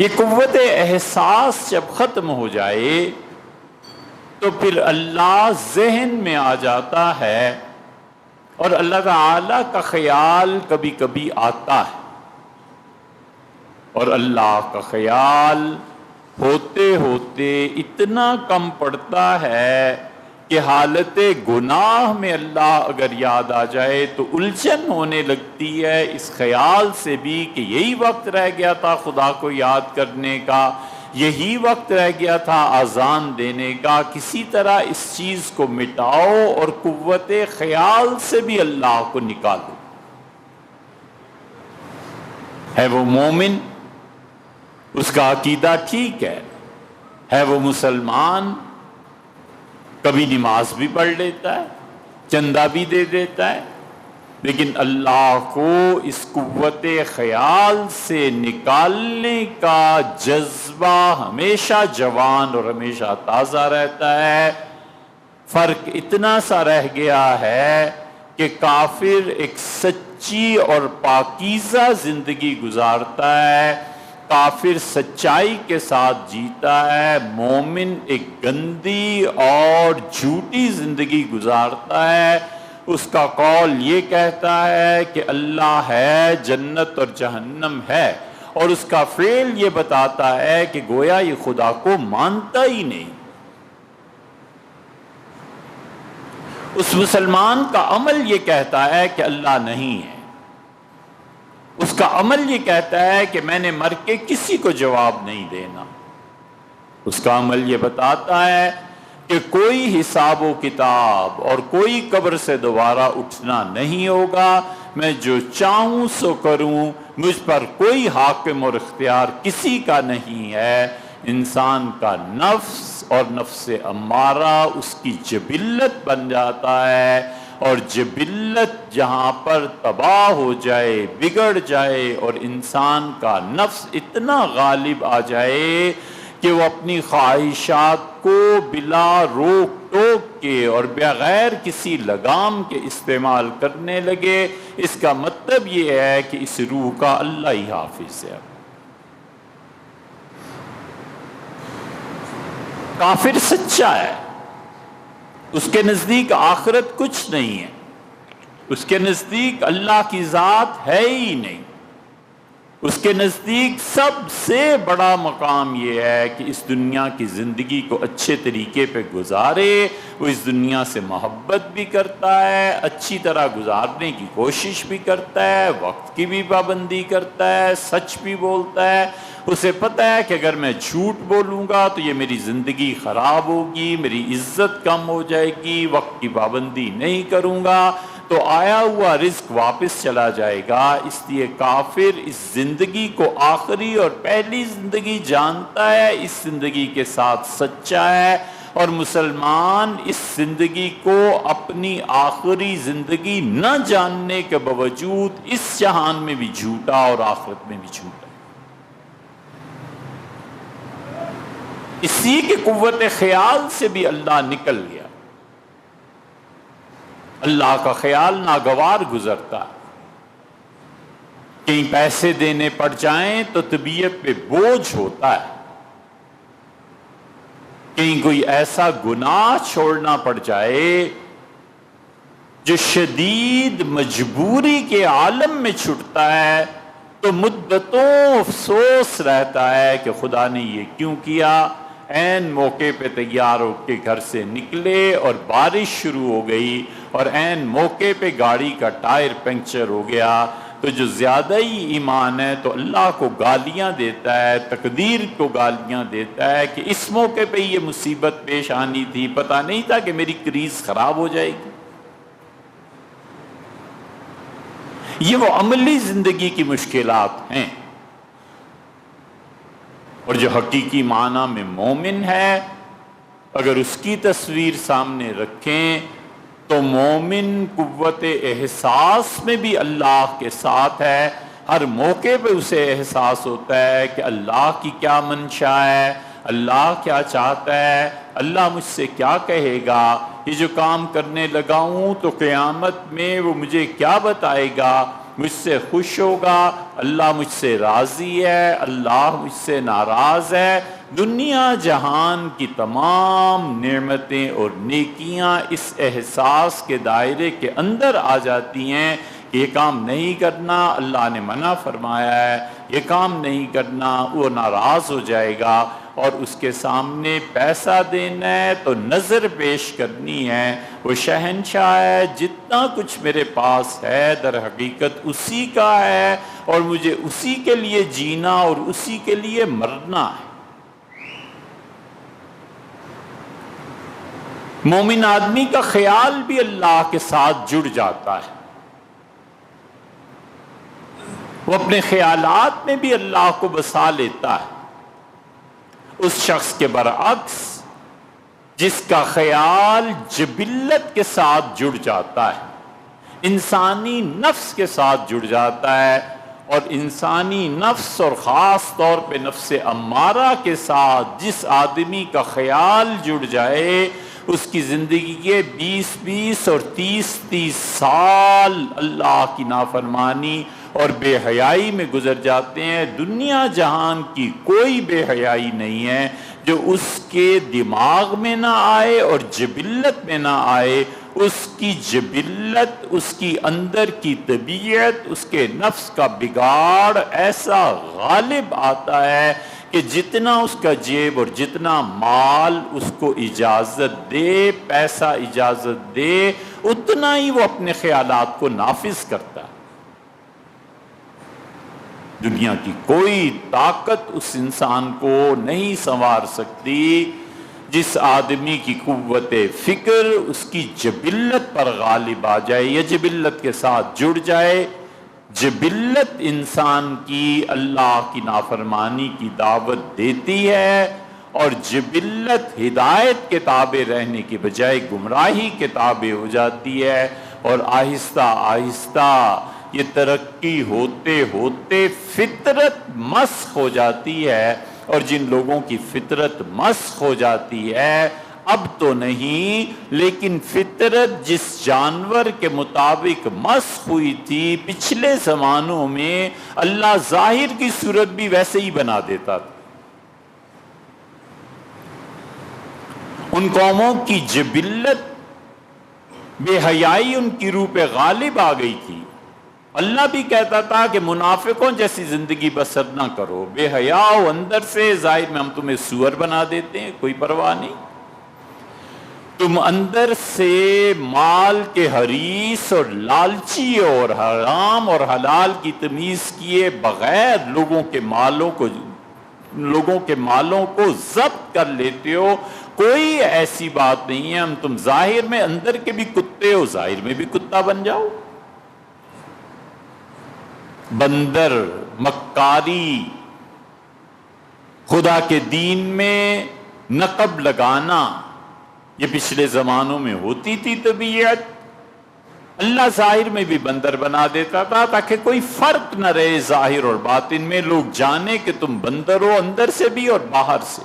یہ قوت احساس جب ختم ہو جائے تو پھر اللہ ذہن میں آ جاتا ہے، اور اللہ تعالیٰ کا خیال کبھی کبھی آتا ہے، اور اللہ کا خیال ہوتے ہوتے اتنا کم پڑتا ہے کہ حالت گناہ میں اللہ اگر یاد آ جائے تو الجھن ہونے لگتی ہے اس خیال سے بھی کہ یہی وقت رہ گیا تھا خدا کو یاد کرنے کا، یہی وقت رہ گیا تھا اذان دینے کا، کسی طرح اس چیز کو مٹاؤ اور قوت خیال سے بھی اللہ کو نکالو۔ ہے وہ مومن، اس کا عقیدہ ٹھیک ہے وہ مسلمان، کبھی نماز بھی پڑھ لیتا ہے، چندہ بھی دے دیتا ہے، لیکن اللہ کو اس قوت خیال سے نکالنے کا جذبہ ہمیشہ جوان اور ہمیشہ تازہ رہتا ہے۔ فرق اتنا سا رہ گیا ہے کہ کافر ایک سچی اور پاکیزہ زندگی گزارتا ہے، کافر سچائی کے ساتھ جیتا ہے، مومن ایک گندی اور جھوٹی زندگی گزارتا ہے۔ اس کا قول یہ کہتا ہے کہ اللہ ہے، جنت اور جہنم ہے، اور اس کا فعل یہ بتاتا ہے کہ گویا یہ خدا کو مانتا ہی نہیں۔ اس مسلمان کا عمل یہ کہتا ہے کہ اللہ نہیں ہے، اس کا عمل یہ کہتا ہے کہ میں نے مر کے کسی کو جواب نہیں دینا، اس کا عمل یہ بتاتا ہے کہ کوئی حساب و کتاب اور کوئی قبر سے دوبارہ اٹھنا نہیں ہوگا، میں جو چاہوں سو کروں، مجھ پر کوئی حاکم اور اختیار کسی کا نہیں ہے۔ انسان کا نفس اور نفس امارہ اس کی جبلت بن جاتا ہے، اور جبلت جہاں پر تباہ ہو جائے، بگڑ جائے، اور انسان کا نفس اتنا غالب آ جائے کہ وہ اپنی خواہشات کو بلا روک ٹوک کے اور بغیر کسی لگام کے استعمال کرنے لگے، اس کا مطلب یہ ہے کہ اس روح کا اللہ ہی حافظ ہے۔ کافر سچا ہے، اس کے نزدیک آخرت کچھ نہیں ہے، اس کے نزدیک اللہ کی ذات ہے ہی نہیں، اس کے نزدیک سب سے بڑا مقام یہ ہے کہ اس دنیا کی زندگی کو اچھے طریقے پہ گزارے، وہ اس دنیا سے محبت بھی کرتا ہے، اچھی طرح گزارنے کی کوشش بھی کرتا ہے، وقت کی بھی پابندی کرتا ہے، سچ بھی بولتا ہے۔ اسے پتہ ہے کہ اگر میں جھوٹ بولوں گا تو یہ میری زندگی خراب ہوگی، میری عزت کم ہو جائے گی، وقت کی پابندی نہیں کروں گا تو آیا ہوا رزق واپس چلا جائے گا۔ اس لیے کافر اس زندگی کو آخری اور پہلی زندگی جانتا ہے، اس زندگی کے ساتھ سچا ہے، اور مسلمان اس زندگی کو اپنی آخری زندگی نہ جاننے کے باوجود اس جہان میں بھی جھوٹا اور آخرت میں بھی جھوٹا۔ اسی کے قوت خیال سے بھی اللہ نکل گیا۔ اللہ کا خیال ناگوار گزرتا ہے، کہیں پیسے دینے پڑ جائیں تو طبیعت پہ بوجھ ہوتا ہے، کہیں کوئی ایسا گناہ چھوڑنا پڑ جائے جو شدید مجبوری کے عالم میں چھٹتا ہے تو مدتوں افسوس رہتا ہے کہ خدا نے یہ کیوں کیا۔ عین موقع پہ تیار ہو کے گھر سے نکلے اور بارش شروع ہو گئی، اور عین موقع پہ گاڑی کا ٹائر پنکچر ہو گیا، تو جو زیادہ ہی ایمان ہے تو اللہ کو گالیاں دیتا ہے، تقدیر کو گالیاں دیتا ہے کہ اس موقع پہ یہ مصیبت پیش آنی تھی، پتہ نہیں تھا کہ میری کریز خراب ہو جائے گی۔ یہ وہ عملی زندگی کی مشکلات ہیں، اور جو حقیقی معنی میں مومن ہے اگر اس کی تصویر سامنے رکھیں تو مومن قوت احساس میں بھی اللہ کے ساتھ ہے، ہر موقع پہ اسے احساس ہوتا ہے کہ اللہ کی کیا منشا ہے، اللہ کیا چاہتا ہے، اللہ مجھ سے کیا کہے گا، یہ جو کام کرنے لگا ہوں تو قیامت میں وہ مجھے کیا بتائے گا، مجھ سے خوش ہوگا، اللہ مجھ سے راضی ہے، اللہ مجھ سے ناراض ہے۔ دنیا جہان کی تمام نعمتیں اور نیکیاں اس احساس کے دائرے کے اندر آ جاتی ہیں کہ یہ کام نہیں کرنا، اللہ نے منع فرمایا ہے، یہ کام نہیں کرنا، وہ ناراض ہو جائے گا، اور اس کے سامنے پیسہ دینا ہے تو نظر پیش کرنی ہے، وہ شہنشاہ ہے، جتنا کچھ میرے پاس ہے در حقیقت اسی کا ہے، اور مجھے اسی کے لیے جینا اور اسی کے لیے مرنا ہے۔ مومن آدمی کا خیال بھی اللہ کے ساتھ جڑ جاتا ہے، وہ اپنے خیالات میں بھی اللہ کو بسا لیتا ہے۔ اس شخص کے برعکس جس کا خیال جبلت کے ساتھ جڑ جاتا ہے، انسانی نفس کے ساتھ جڑ جاتا ہے، اور انسانی نفس اور خاص طور پہ نفس امارہ کے ساتھ جس آدمی کا خیال جڑ جائے، اس کی زندگی کے 20 اور 30 سال اللہ کی نافرمانی اور بے حیائی میں گزر جاتے ہیں۔ دنیا جہان کی کوئی بے حیائی نہیں ہے جو اس کے دماغ میں نہ آئے اور جبلت میں نہ آئے۔ اس کی جبلت، اس کی اندر کی طبیعت، اس کے نفس کا بگاڑ ایسا غالب آتا ہے کہ جتنا اس کا جیب اور جتنا مال اس کو اجازت دے، پیسہ اجازت دے، اتنا ہی وہ اپنے خیالات کو نافذ کرتا ہے۔ دنیا کی کوئی طاقت اس انسان کو نہیں سنوار سکتی جس آدمی کی قوت فکر اس کی جبلت پر غالب آ جائے یا جبلت کے ساتھ جڑ جائے۔ جبلت انسان کی اللہ کی نافرمانی کی دعوت دیتی ہے، اور جبلت ہدایت کے تابع رہنے کی بجائے گمراہی کے تابع ہو جاتی ہے، اور آہستہ آہستہ یہ ترقی ہوتے ہوتے فطرت مسخ ہو جاتی ہے، اور جن لوگوں کی فطرت مسخ ہو جاتی ہے، اب تو نہیں لیکن فطرت جس جانور کے مطابق مسخ ہوئی تھی پچھلے زمانوں میں، اللہ ظاہر کی صورت بھی ویسے ہی بنا دیتا تھا۔ ان قوموں کی جبلت بے حیائی ان کی روح پہ غالب آ گئی تھی۔ اللہ بھی کہتا تھا کہ منافقوں جیسی زندگی بسر نہ کرو، بے حیا ہو اندر سے، ظاہر میں ہم تمہیں سور بنا دیتے ہیں، کوئی پرواہ نہیں۔ تم اندر سے مال کے حریص اور لالچی اور حرام اور حلال کی تمیز کیے بغیر لوگوں کے مالوں کو ضبط کر لیتے ہو، کوئی ایسی بات نہیں ہے، ہم تم ظاہر میں اندر کے بھی کتے ہو، ظاہر میں بھی کتا بن جاؤ۔ بندر، مکاری، خدا کے دین میں نقب لگانا، یہ پچھلے زمانوں میں ہوتی تھی طبیعت۔ اللہ ظاہر میں بھی بندر بنا دیتا تھا تاکہ کوئی فرق نہ رہے ظاہر اور باطن میں، لوگ جانے کہ تم بندر ہو اندر سے بھی اور باہر سے۔